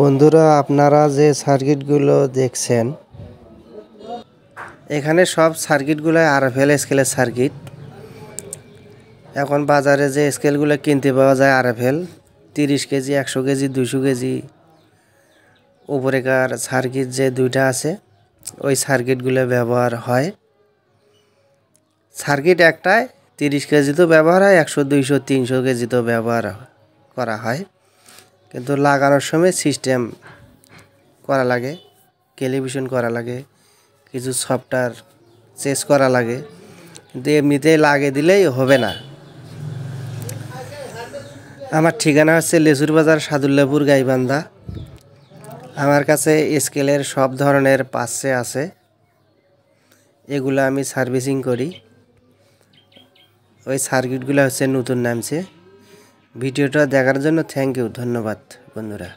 বন্ধুরা, আপনারা যে সার্কিটগুলো দেখছেন, এখানে সব সার্কিটগুলো আরএফএল স্কেলের সার্কিট। এখন বাজারে যে স্কেলগুলো কিনতে পাওয়া যায় আরএফএল 30 কেজি, 100 কেজি, 200 কেজি উপরেকার সার্কিট যে দুইটা আছে, ওই সার্কিটগুলো ব্যবহার হয়। সার্কিট একটায় 30 কেজি তো ব্যবহার হয়, 100, 200, 300 কেজি তো ব্যবহার করা হয়। কিন্তু লাগানোর সময় সিস্টেম করা লাগে, ক্যালিব্রেশন করা লাগে, কিছু সফটওয়্যার চেঞ্জ করা লাগে। কিন্তু এমনিতেই লাগিয়ে দিলেই হবে না। আমার ঠিকানা হচ্ছে লেসুর বাজার, সাদুল্লাপুর, গাইবান্ধা। আমার কাছে স্কেলের সব ধরনের পার্টস আছে, এগুলো আমি সার্ভিসিং করি। ওই সার্কিটগুলো হচ্ছে নতুন নামছে। ভিডিওটা দেখার জন্য থ্যাংক ইউ, ধন্যবাদ বন্ধুরা।